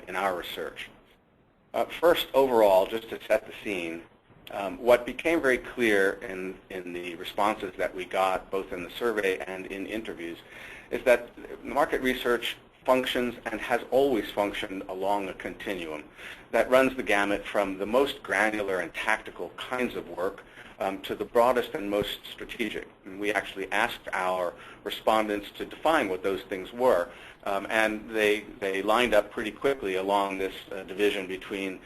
in our research. First, overall, just to set the scene, what became very clear in the responses that we got, both in the survey and in interviews, is that market research functions and has always functioned along a continuum that runs the gamut from the most granular and tactical kinds of work to the broadest and most strategic. And we actually asked our respondents to define what those things were, and they lined up pretty quickly along this division between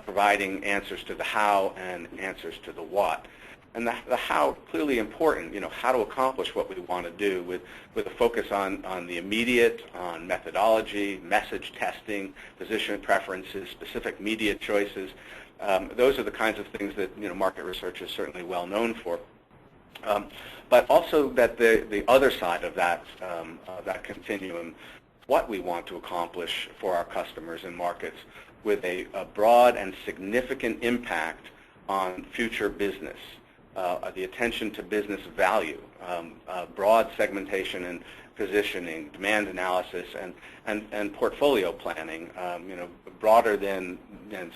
providing answers to the how and answers to the what. And the how, clearly important, how to accomplish what we want to do with a focus on the immediate, on methodology, message testing, position preferences, specific media choices. Those are the kinds of things that market research is certainly well known for. But also that the other side of that continuum, what we want to accomplish for our customers and markets with a broad and significant impact on future business. The attention to business value, broad segmentation and positioning, demand analysis, and portfolio planning, broader than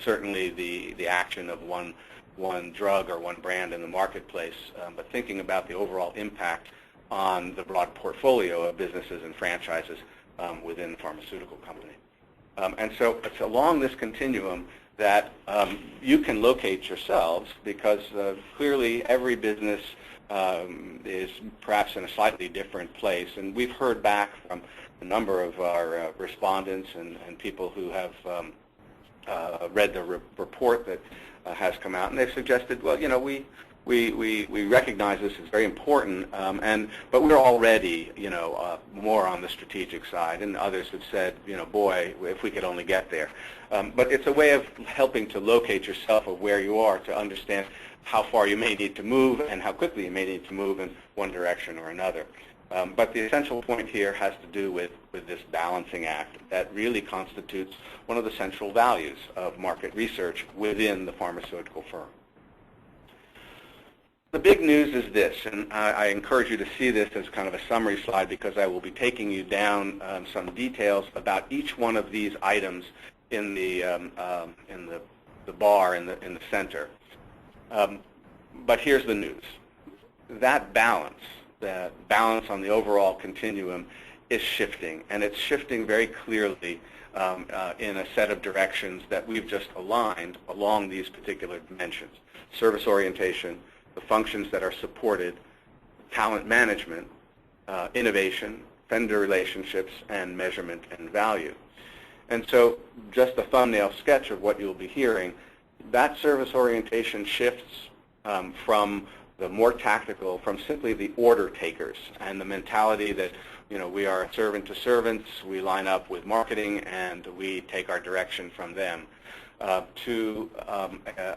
certainly the action of one drug or one brand in the marketplace, but thinking about the overall impact on the broad portfolio of businesses and franchises within the pharmaceutical company. And so it's along this continuum that you can locate yourselves, because clearly every business is perhaps in a slightly different place. And we've heard back from a number of our respondents and people who have read the report that has come out, and they've suggested, well, we recognize this is very important, but we're already, more on the strategic side, and others have said, boy, if we could only get there. But it's a way of helping to locate yourself of where you are, to understand how far you may need to move and how quickly you may need to move in one direction or another. But the essential point here has to do with this balancing act that really constitutes one of the central values of market research within the pharmaceutical firm. The big news is this, and I encourage you to see this as kind of a summary slide, because I will be taking you down some details about each one of these items in the bar in the center. But here's the news: that balance on the overall continuum is shifting, and it's shifting very clearly in a set of directions that we've just aligned along these particular dimensions: service orientation, the functions that are supported, talent management, innovation, vendor relationships, and measurement and value. And so just a thumbnail sketch of what you'll be hearing, that service orientation shifts from the more tactical, from simply the order takers and the mentality that we are a servant to servants, we line up with marketing, and we take our direction from them, to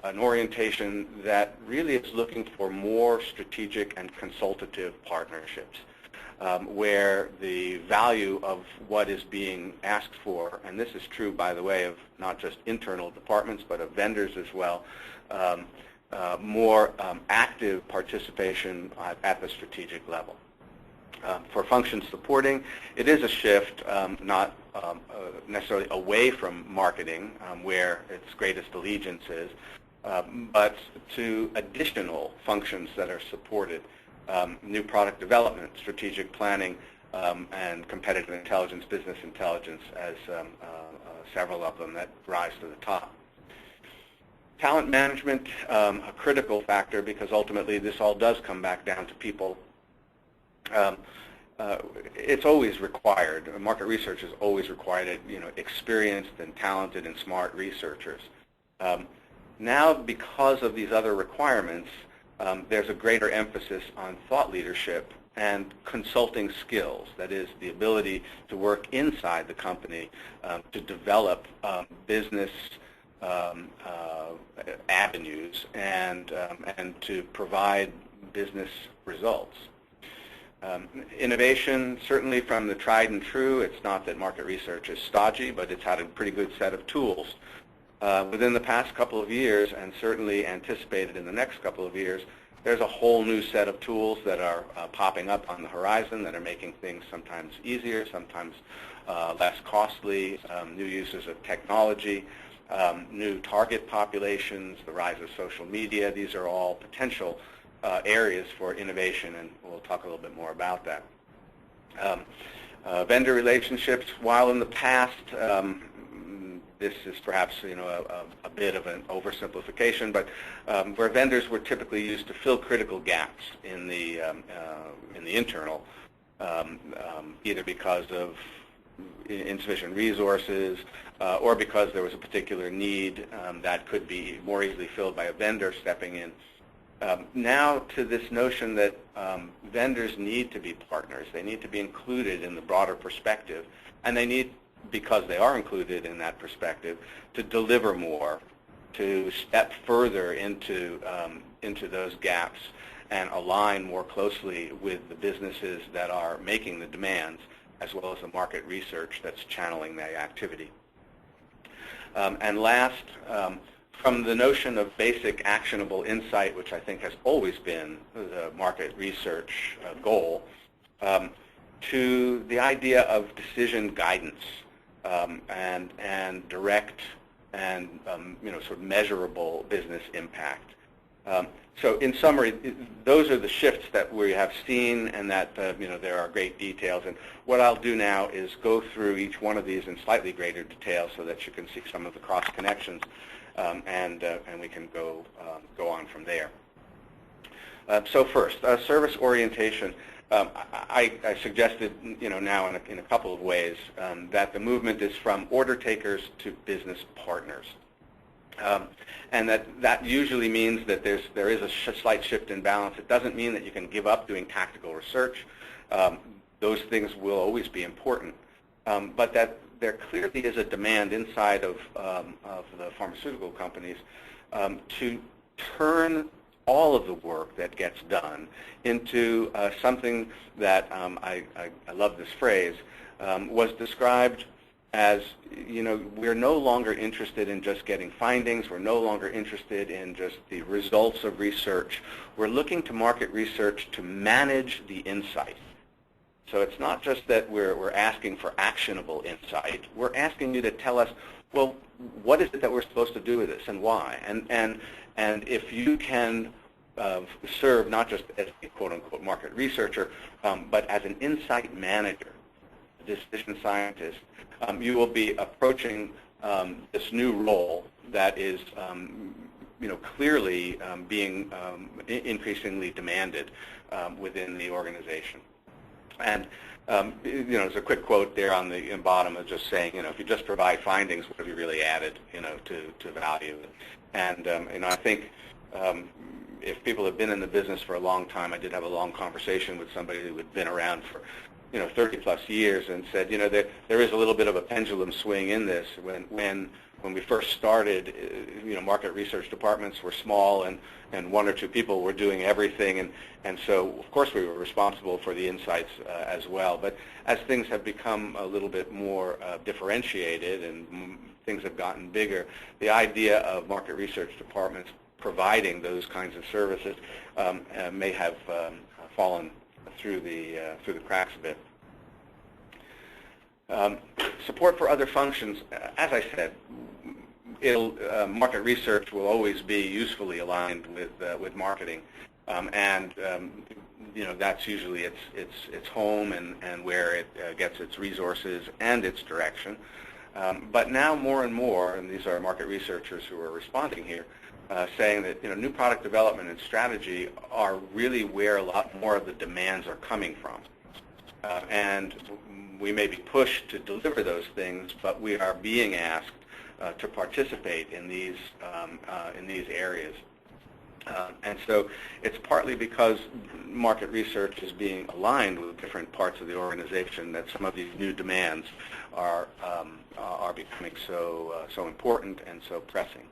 an orientation that really is looking for more strategic and consultative partnerships, where the value of what is being asked for, and this is true, by the way, of not just internal departments, but of vendors as well, more active participation at the strategic level. For function supporting, it is a shift, not necessarily away from marketing, where its greatest allegiance is, but to additional functions that are supported: new product development, strategic planning, and competitive intelligence, business intelligence, as several of them that rise to the top. Talent management, a critical factor, because ultimately this all does come back down to people. It's always required. Market research is always required, experienced and talented and smart researchers. Now, because of these other requirements, there's a greater emphasis on thought leadership and consulting skills. That is, the ability to work inside the company to develop business avenues and to provide business results. Innovation, certainly from the tried and true. It's not that market research is stodgy, but it's had a pretty good set of tools. Within the past couple of years, and certainly anticipated in the next couple of years, there's a whole new set of tools that are popping up on the horizon that are making things sometimes easier, sometimes less costly, new uses of technology, new target populations, the rise of social media. These are all potential areas for innovation, and we'll talk a little bit more about that. Vendor relationships, while in the past this is perhaps a bit of an oversimplification, but where vendors were typically used to fill critical gaps in the internal, either because of insufficient resources or because there was a particular need that could be more easily filled by a vendor stepping in. Now to this notion that vendors need to be partners. They need to be included in the broader perspective, and they need, because they are included in that perspective, to deliver more, to step further into those gaps and align more closely with the businesses that are making the demands, as well as the market research that's channeling that activity. And last, from the notion of basic actionable insight, which I think has always been the market research goal, to the idea of decision guidance and direct and sort of measurable business impact. So in summary, those are the shifts that we have seen, and that there are great details. And what I'll do now is go through each one of these in slightly greater detail so that you can see some of the cross connections, and we can go on from there. So first, service orientation. I suggested, now in a couple of ways, that the movement is from order takers to business partners. And that usually means that there is a slight shift in balance. It doesn't mean that you can give up doing tactical research. Those things will always be important. But that there clearly is a demand inside of the pharmaceutical companies to turn all of the work that gets done into something that, I love this phrase, was described as, we're no longer interested in just getting findings. We're no longer interested in just the results of research. We're looking to market research to manage the insight. So it's not just that we're asking for actionable insight. We're asking you to tell us, well, what is it that we're supposed to do with this and why? And if you can serve not just as a quote-unquote market researcher, but as an insight manager, a decision scientist, you will be approaching this new role that is clearly being increasingly demanded within the organization. And there's a quick quote there on the bottom of just saying, if you just provide findings, what have you really added, to value? And I think if people have been in the business for a long time, I did have a long conversation with somebody who had been around for 30 plus years, and said, there is a little bit of a pendulum swing in this. When we first started, market research departments were small, and one or two people were doing everything, and so of course we were responsible for the insights as well. But as things have become a little bit more differentiated and things have gotten bigger, the idea of market research departments providing those kinds of services may have fallen through the cracks a bit. Support for other functions, as I said, market research will always be usefully aligned with marketing, and that's usually its home and where it gets its resources and its direction. But now more and more, and these are market researchers who are responding here, saying that new product development and strategy are really where a lot more of the demands are coming from, and we may be pushed to deliver those things, but we are being asked to participate in these areas. And so it's partly because market research is being aligned with different parts of the organization that some of these new demands are becoming so important and so pressing.